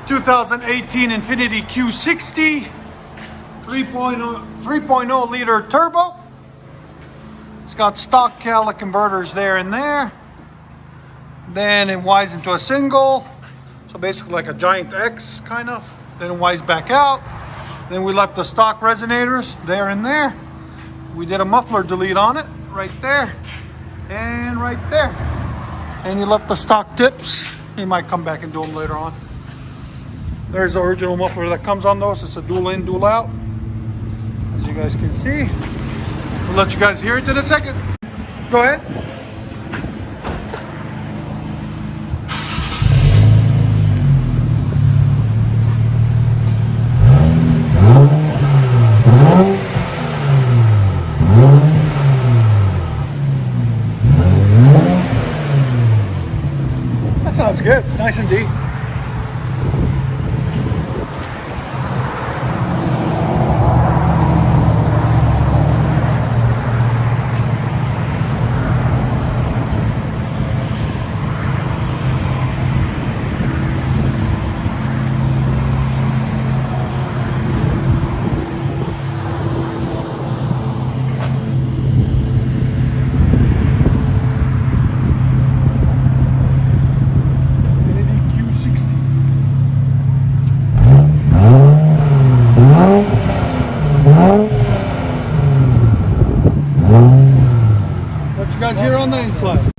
2018 Infiniti Q60 3.0 liter turbo. It's got stock catalytic converters there and there. Then it winds into a single. So basically like a giant X kind of. Then it winds back out. Then we left the stock resonators there and there. We did a muffler delete on it right there and right there. And you left the stock tips. You might come back and do them later on. There's the original muffler that comes on those. It's a dual in, dual out. As you guys can see. We'll let you guys hear it in a second. Go ahead. That sounds good. Nice and deep. What you guys hear on the inside?